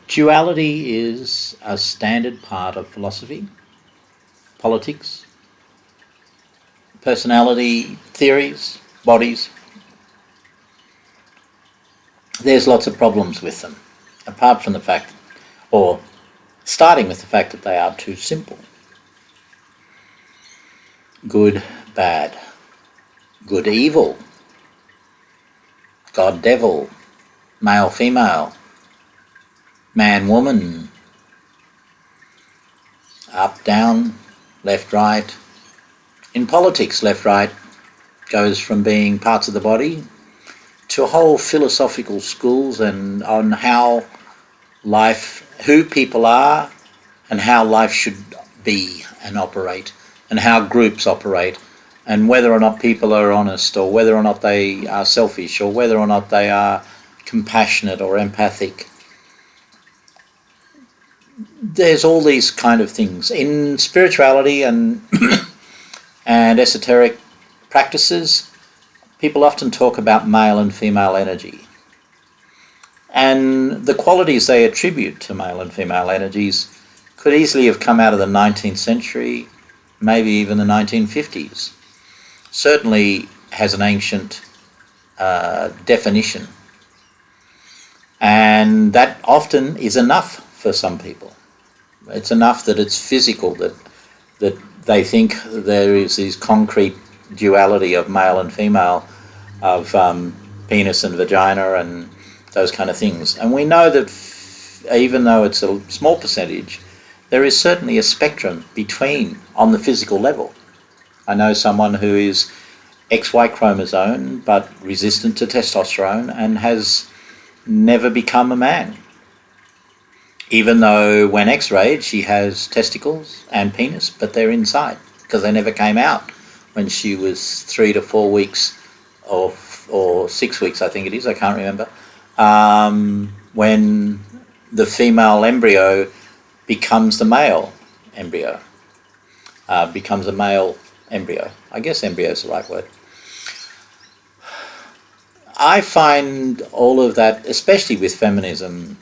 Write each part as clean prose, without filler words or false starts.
Duality is a standard part of philosophy, politics, personality theories, bodies. There's lots of problems with them, apart from the fact, or starting with the fact that they are too simple. Good, bad, good, evil, God, devil, male, female, man, woman, up, down, left, right. In politics, left, right goes from being parts of the body to whole philosophical schools and on how life, who people are and how life should be and operate and how groups operate and whether or not people are honest or whether or not they are selfish or whether or not they are compassionate or empathic. There's all these kind of things. In spirituality and and esoteric practices, people often talk about male and female energy. And the qualities they attribute to male and female energies could easily have come out of the 19th century, maybe even the 1950s. Certainly has an ancient definition. And that often is enough for some people. It's enough that it's physical, that they think there is this concrete duality of male and female, of penis and vagina and those kind of things. And we know that even though it's a small percentage, there is certainly a spectrum between on the physical level. I know someone who is XY chromosome but resistant to testosterone and has never become a man. Even though when x-rayed she has testicles and penis, but they're inside because they never came out when she was 3 to 4 weeks or 6 weeks, I think it is, I can't remember, when the female embryo becomes the male embryo, becomes a male embryo. I guess embryo is the right word. I find all of that, especially with feminism,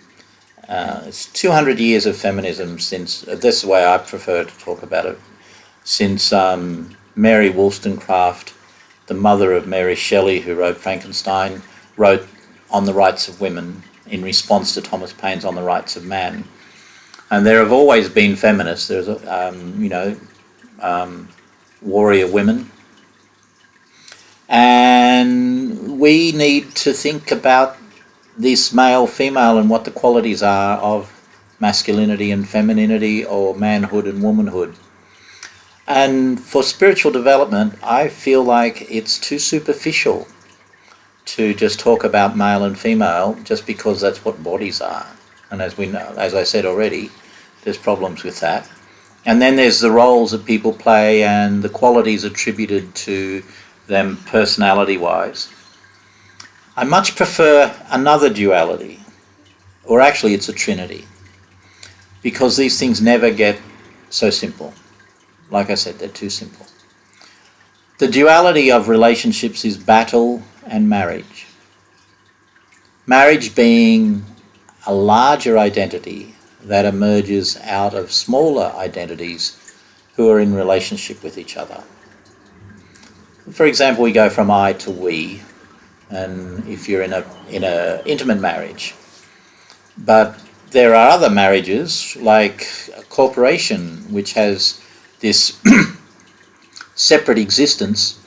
it's 200 years of feminism since, this is the way I prefer to talk about it, since Mary Wollstonecraft, the mother of Mary Shelley, who wrote Frankenstein, wrote On the Rights of Women in response to Thomas Paine's On the Rights of Man. And there have always been feminists. There's, warrior women. And we need to think about this male-female and what the qualities are of masculinity and femininity or manhood and womanhood. And for spiritual development, I feel like it's too superficial to just talk about male and female just because that's what bodies are. And as we know, as I said already, there's problems with that. And then there's the roles that people play and the qualities attributed to them personality-wise. I much prefer another duality, or actually it's a trinity, because these things never get so simple. Like I said, they're too simple. The duality of relationships is battle and marriage. Marriage being a larger identity that emerges out of smaller identities who are in relationship with each other. For example, we go from I to we, and if you're in a intimate marriage. But there are other marriages, like a corporation, which has this separate existence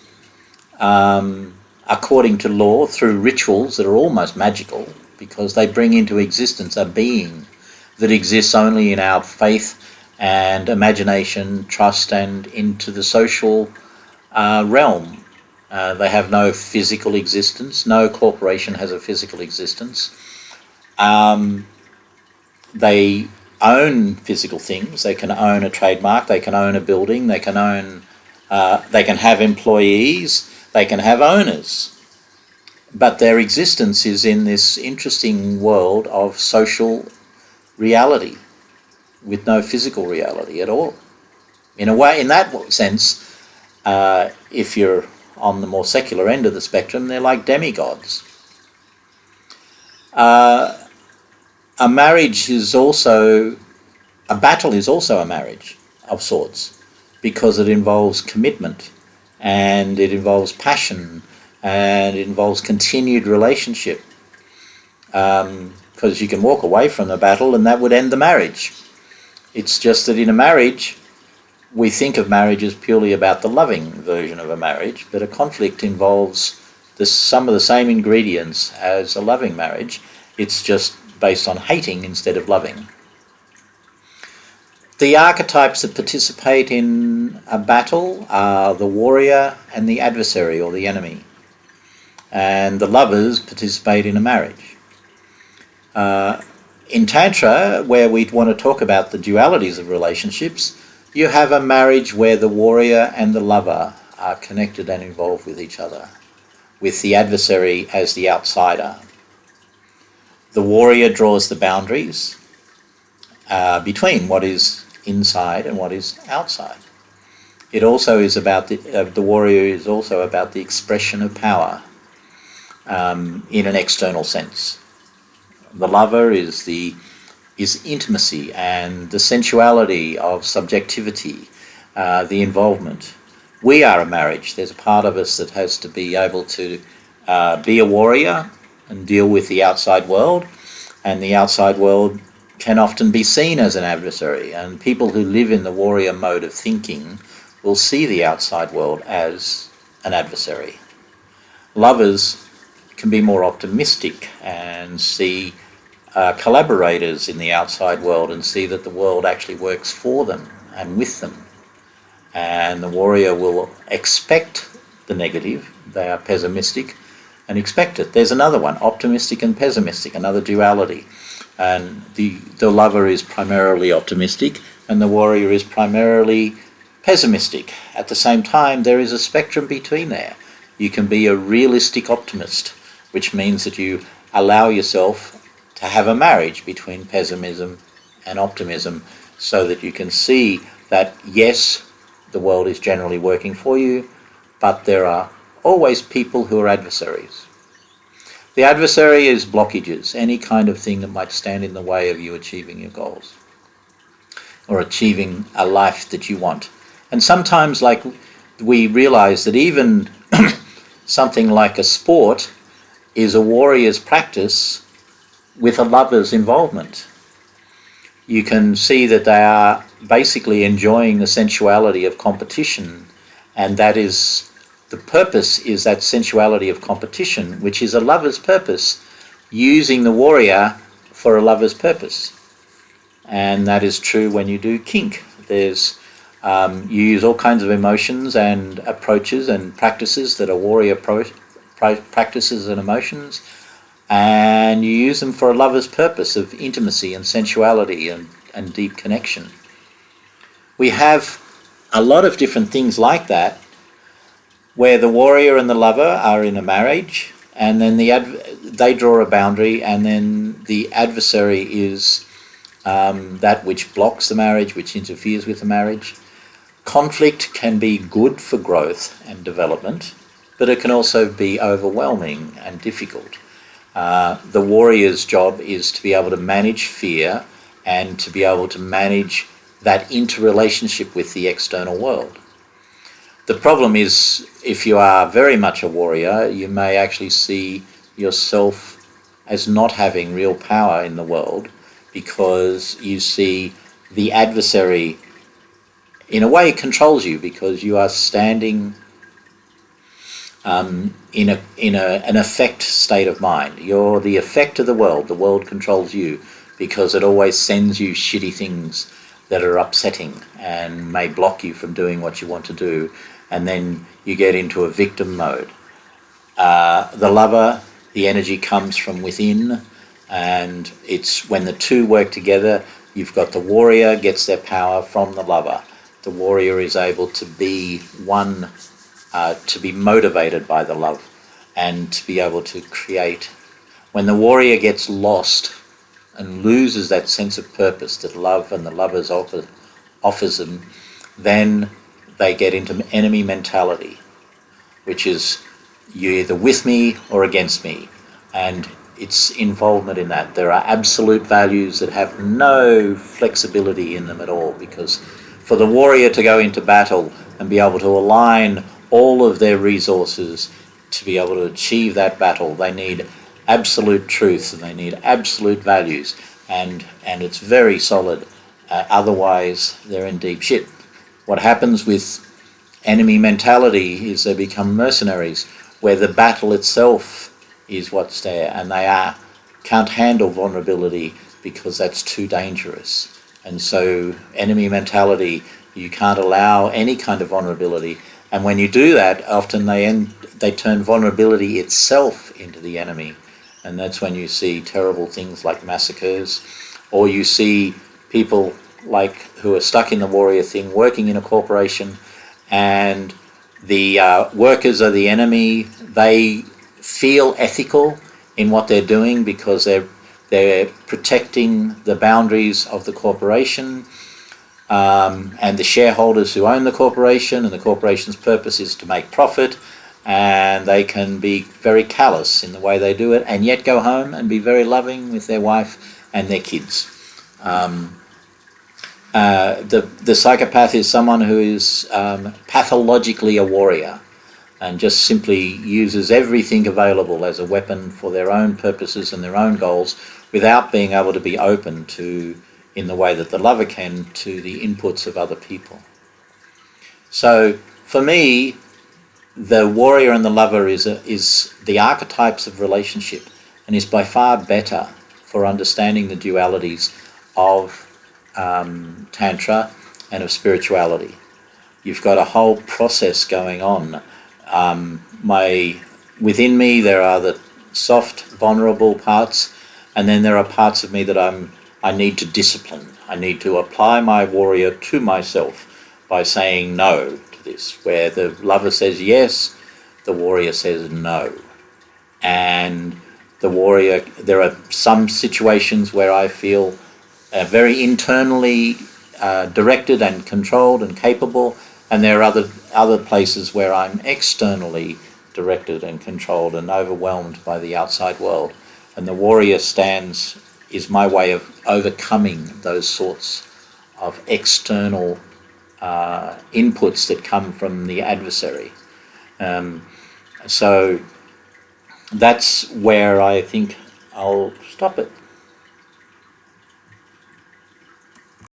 according to law through rituals that are almost magical, because they bring into existence a being that exists only in our faith and imagination, trust, and into the social realm. They have no physical existence. No corporation has a physical existence. They own physical things. They can own a trademark. They can own a building. They can own. They can have employees. They can have owners. But their existence is in this interesting world of social reality, with no physical reality at all. In a way, in that sense, if you're on the more secular end of the spectrum, they're like demigods. a marriage is also, a battle is also a marriage of sorts, because it involves commitment and it involves passion and it involves continued relationship. Because you can walk away from the battle and that would end the marriage. It's just that in a marriage, we think of marriage as purely about the loving version of a marriage, but a conflict involves some of the same ingredients as a loving marriage. It's just based on hating instead of loving. The archetypes that participate in a battle are the warrior and the adversary, or the enemy. And the lovers participate in a marriage. In Tantra, where we want to talk about the dualities of relationships, you have a marriage where the warrior and the lover are connected and involved with each other, with the adversary as the outsider. The warrior draws the boundaries between what is inside and what is outside. It also is about the warrior is also about the expression of power in an external sense. The lover is intimacy and the sensuality of subjectivity, the involvement. We are a marriage. There's a part of us that has to be able to be a warrior and deal with the outside world, and the outside world can often be seen as an adversary, and people who live in the warrior mode of thinking will see the outside world as an adversary. Lovers can be more optimistic and see collaborators in the outside world and see that the world actually works for them and with them. And the warrior will expect the negative. They are pessimistic and expect it. There's another one, optimistic and pessimistic, another duality. And the lover is primarily optimistic and the warrior is primarily pessimistic. At the same time, there is a spectrum between there. You can be a realistic optimist, which means that you allow yourself to have a marriage between pessimism and optimism, so that you can see that, yes, the world is generally working for you, but there are always people who are adversaries. The adversary is blockages, any kind of thing that might stand in the way of you achieving your goals or achieving a life that you want. And sometimes, like, we realize that even something like a sport is a warrior's practice with a lover's involvement. You can see that they are basically enjoying the sensuality of competition, and that is the purpose, is that sensuality of competition, which is a lover's purpose, using the warrior for a lover's purpose. And that is true when you do kink. There's you use all kinds of emotions and approaches and practices that are warrior practices and emotions, and you use them for a lover's purpose of intimacy and sensuality and deep connection. We have a lot of different things like that, where the warrior and the lover are in a marriage, and then they draw a boundary, and then the adversary is that which blocks the marriage, which interferes with the marriage. Conflict can be good for growth and development, but it can also be overwhelming and difficult. The warrior's job is to be able to manage fear and to be able to manage that interrelationship with the external world. The problem is, if you are very much a warrior, you may actually see yourself as not having real power in the world, because you see the adversary in a way controls you, because you are standing in an effect state of mind. You're the effect of the world controls you, because it always sends you shitty things that are upsetting and may block you from doing what you want to do, and then you get into a victim mode. The lover, the energy comes from within, and it's when the two work together, you've got the warrior gets their power from the lover. The warrior is able to be one, to be motivated by the love and to be able to create. When the warrior gets lost and loses that sense of purpose that love and the lovers offers them, then they get into enemy mentality, which is you're either with me or against me. And its involvement in that. There are absolute values that have no flexibility in them at all, because for the warrior to go into battle and be able to align all of their resources to be able to achieve that battle, they need absolute truth and they need absolute values, and it's very solid. Otherwise, they're in deep shit. What happens with enemy mentality is they become mercenaries, where the battle itself is what's there, and can't handle vulnerability because that's too dangerous. And so enemy mentality, you can't allow any kind of vulnerability. And when you do that, often they turn vulnerability itself into the enemy. And that's when you see terrible things like massacres, or you see people like who are stuck in the warrior thing, working in a corporation, and the workers are the enemy. They feel ethical in what they're doing because they're protecting the boundaries of the corporation, and the shareholders who own the corporation, and the corporation's purpose is to make profit, and they can be very callous in the way they do it, and yet go home and be very loving with their wife and their kids. The psychopath is someone who is pathologically a warrior and just simply uses everything available as a weapon for their own purposes and their own goals, without being able to be open to, in the way that the lover can, to the inputs of other people. So for me, the warrior and the lover is the archetypes of relationship, and is by far better for understanding the dualities of Tantra and of spirituality. You've got a whole process going on. Within me there are the soft, vulnerable parts, and then there are parts of me that I need to discipline. I need to apply my warrior to myself by saying no to this. Where the lover says yes, the warrior says no. And the warrior, there are some situations where I feel very internally directed and controlled and capable, and there are other places where I'm externally directed and controlled and overwhelmed by the outside world. And the warrior is my way of overcoming those sorts of external inputs that come from the adversary. So that's where I think I'll stop it.